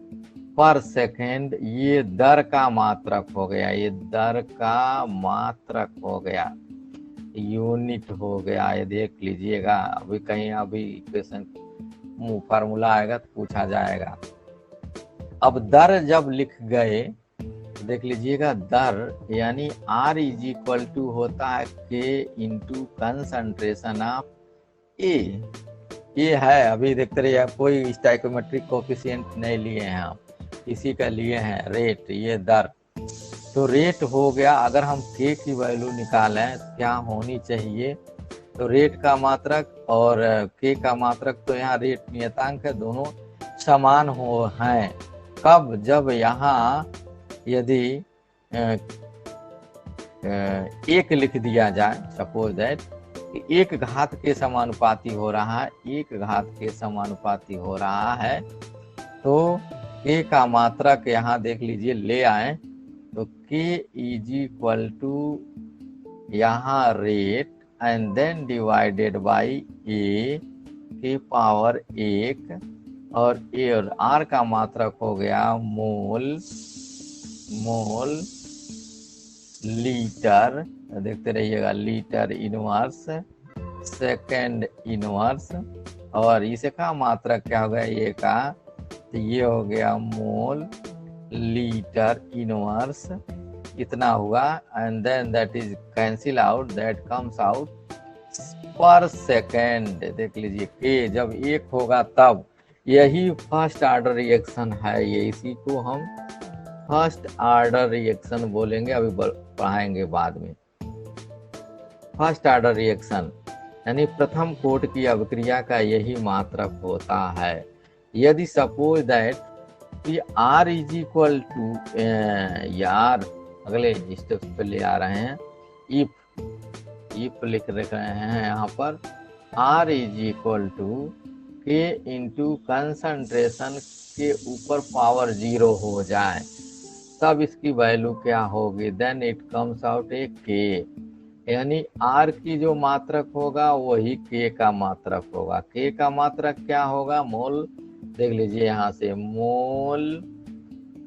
पर सेकंड, ये दर का मात्रक हो गया, ये दर का मात्रक हो गया, यूनिट हो गया। ये देख लीजिएगा, अभी कहीं अभी इक्वेशन फार्मूला आएगा तो पूछा जाएगा। अब दर जब लिख गए देख लीजिएगा, दर यानी R इज इक्वल टू होता है K इंटू कंसंट्रेशन ऑफ ए। ये है, अभी देखते रहिए, कोई स्टोइकोमेट्रिक कोफिशिएंट नहीं लिए हैं हम, इसी का लिए हैं रेट, ये दर। तो रेट हो गया, अगर हम K की वैल्यू निकालें क्या होनी चाहिए, तो रेट का मात्रक और K का मात्रक, तो यहाँ रेट नियतांक है, दोनों समान हो हैं। कब, जब यहाँ यदि एक लिख दिया जाए, सपोज दैट एक घात के समानुपाती हो रहा है, एक घात के समानुपाती हो रहा है, तो K का मात्रक यहाँ देख लीजिए ले आए, तो K इज इक्वल टू यहाँ rate and then divided by A के पावर 1, और A और R का मात्रक हो गया मोल लीटर, देखते रहिएगा, लीटर इनवर्स, सेकेंड इनवर्स, और इसका मात्रक क्या हो गया ये का, तो ये हो गया मोल लीटर इनवर्स, इतना हुआ। And then that is cancel out, that comes out per second. देख लीजिए के जब 1 होगा तब, यही फर्स्ट ऑर्डर रिएक्शन है ये, इसी को हम फर्स्ट ऑर्डर रिएक्शन बोलेंगे, अभी पढ़ाएंगे बाद में। फर्स्ट ऑर्डर रिएक्शन यानी प्रथम कोट की अभिक्रिया का यही मात्रक होता है। यदि सपोज दैट कि R इज इक्वल टू, यार अगले स्टेप्स पे ले आ रहे हैं, इफ लिख रहे हैं यहाँ पर, R is equal to K into concentration के ऊपर पावर 0 हो जाए, तब इसकी वैल्यू क्या होगी, then it comes out a K, यानी R की जो मात्रक होगा वही K का मात्रक होगा। K का मात्रक क्या होगा, मोल, देख लीजिए यहाँ से, मोल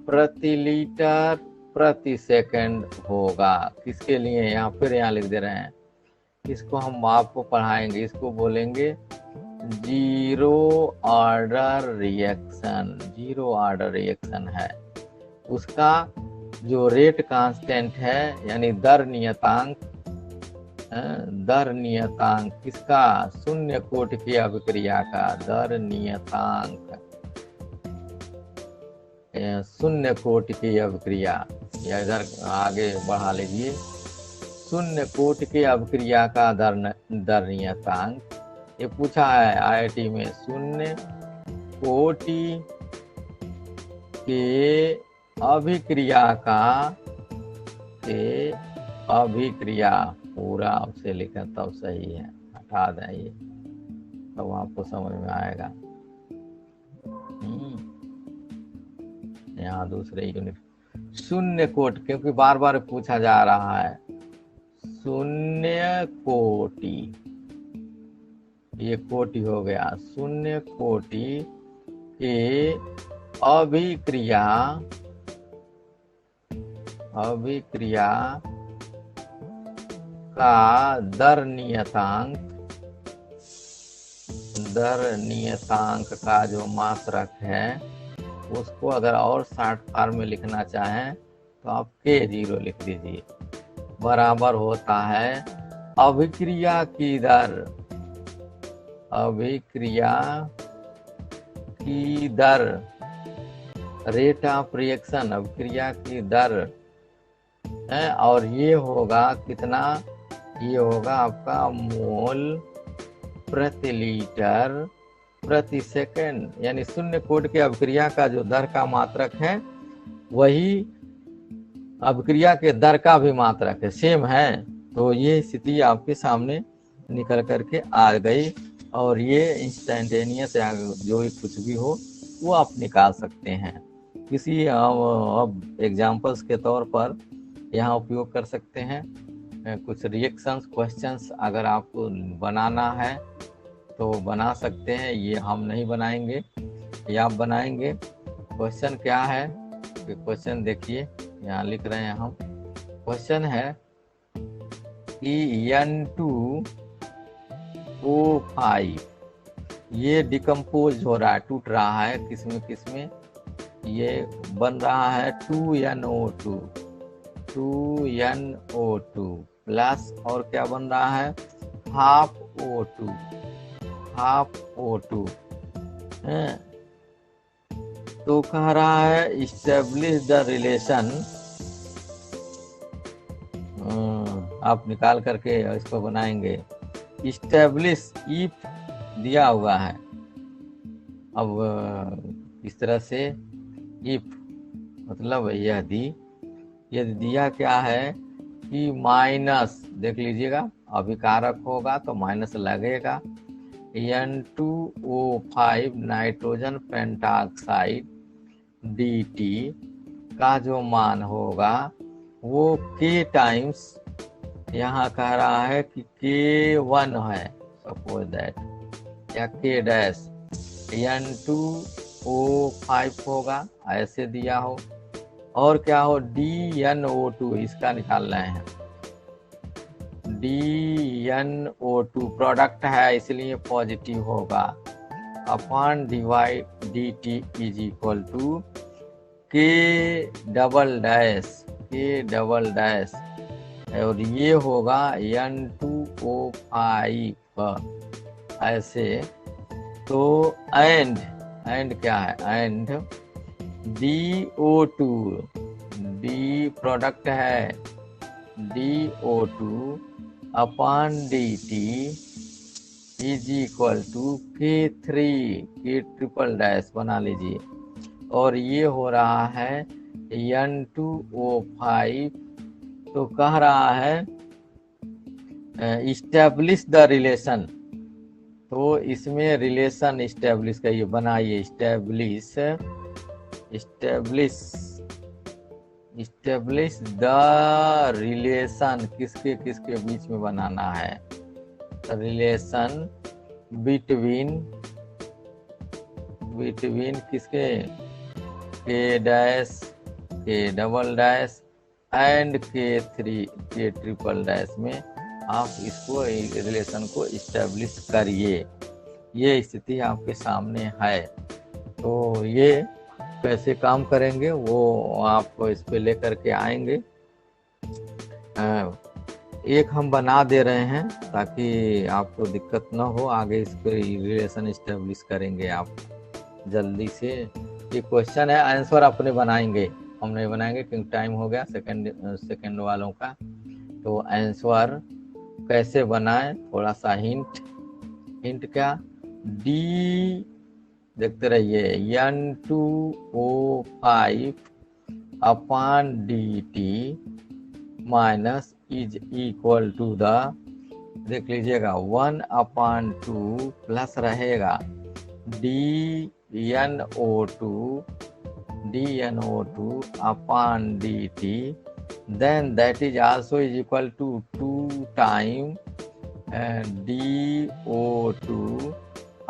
प्रति लीटर प्रति सेकंड होगा। किसके लिए, यहाँ फिर यहाँ लिख दे रहे हैं, इसको हम आपको पढ़ाएंगे, इसको बोलेंगे zero order reaction. Zero order reaction है, उसका जो रेट कांस्टेंट है यानी दर नियतांक, दर नियतांक किसका, शून्य कोट की अभिक्रिया का दर नियतांक, शून्य कोट की अभिक्रिया, या इधर आगे बढ़ा लीजिए, शून्य कोट की अभिक्रिया का दर नियतांक, ये पूछा है IIT में, शून्य कोटि के अभिक्रिया का, के अभिक्रिया, पूरा आपसे लिखा तब सही है, हटा दें ये तब आपको समझ में आएगा। यहाँ दूसरे यूनिट, शून्य कोटि, क्योंकि बार बार पूछा जा रहा है, शून्य कोटि, ये कोटि हो गया, शून्य कोटि के अभिक्रिया, अभिक्रिया का दर नियतांक, दर नियतांक का जो मात्रक है उसको अगर और शॉर्ट फॉर्म में लिखना चाहें तो आप K0 लिख दीजिए, बराबर होता है अभिक्रिया की दर, अभिक्रिया की दर, रेट ऑफ रिएक्शन, अभिक्रिया की दर है, और ये होगा कितना, ये होगा आपका मोल प्रति लीटर प्रति सेकंड, यानी शून्य कोट के अभिक्रिया का जो दर का मात्रक है वही अभिक्रिया के दर का भी मात्रक है, सेम है। तो ये स्थिति आपके सामने निकल करके आ गई, और ये इंस्टेंटेनियस या जो भी कुछ भी हो वो आप निकाल सकते हैं। किसी अब एग्जाम्पल्स के तौर पर यहाँ उपयोग कर सकते हैं। कुछ रिएक्शंस क्वेश्चंस अगर आपको बनाना है तो बना सकते हैं, ये हम नहीं बनाएंगे, ये आप बनाएंगे। क्वेश्चन क्या है, क्वेश्चन देखिए, यहाँ लिख रहे हैं हम, क्वेश्चन है कि N2O5 ये डिकम्पोज हो रहा है, टूट रहा है, किसमें किसमें, ये बन रहा है 2NO2, 2NO2 प्लस, और क्या बन रहा है, हाफ O2, हाफ O2 है। तो कह रहा है इस्टेब्लिश द रिलेशन, आप निकाल करके इसको बनाएंगे, इस्टेब्लिश, इफ दिया हुआ है, अब इस तरह से इफ मतलब यदि, यदि दिया क्या है कि माइनस, देख लीजिएगा अभिकारक होगा तो माइनस लगेगा, N2O5 नाइट्रोजन पेंटाऑक्साइड DT का जो मान होगा वो K टाइम्स, यहाँ कह रहा है कि K1 है, सपोज दैट, या K डैश, N2O5 होगा, ऐसे दिया हो, और क्या हो DNO2, इसका निकाल रहे हैं, DNO2 प्रोडक्ट है इसलिए पॉजिटिव होगा, upon divide D T is equal to K double dash और ये होगा N2O5 ऐसे। तो एंड क्या है, एंड DO2 डी प्रोडक्ट है DO2 upon DT is equal to K3 के ट्रिपल डैश बना लीजिए, और ये हो रहा है N2O5। तो कह रहा है इस्टेब्लिश द रिलेशन, तो इसमें रिलेशन इस्टेब्लिश करिए, बनाइए इस्टेब्लिश द रिलेशन, किसके बीच में बनाना है, रिलेशन बिटवीन किसके, के डैश के डबल डैश एंड K3 के ट्रिपल डैश में आप इसको रिलेशन को इस्टेब्लिश करिए। ये स्थिति आपके सामने है। तो ये कैसे काम करेंगे वो आप इस पे लेकर के आएंगे। एक हम बना दे रहे हैं ताकि आपको दिक्कत ना हो, आगे इसको रिलेशन इस्टेब्लिश करेंगे आप जल्दी से। ये क्वेश्चन है, आंसर अपने बनाएंगे, हम नहीं बनाएंगे क्योंकि टाइम हो गया सेकंड वालों का। तो आंसर कैसे बनाएं, थोड़ा सा हिंट क्या, डी देखते रहिए, N2O5 upon DT minus is equal to the, देख लीजिएगा 1/2 प्लस रहेगा DNO2 upon DT, then that is also is equal to 2 times DO2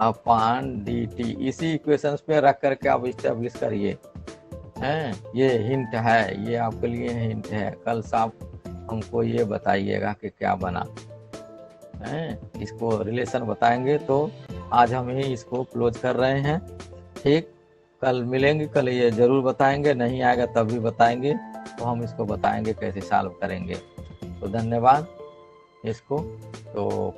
upon DT। इसी इक्वेशंस पे रख करके आप इस्टेब्लिश करिए हैं। ये हिंट है, ये आपके लिए हिंट है। कल साहब हमको ये बताइएगा कि क्या बना है, इसको रिलेशन बताएंगे। तो आज हम ही इसको क्लोज कर रहे हैं, ठीक। कल मिलेंगे, कल ये जरूर बताएंगे, नहीं आएगा तब भी बताएंगे। तो हम इसको बताएंगे कैसे सॉल्व करेंगे। तो धन्यवाद इसको। तो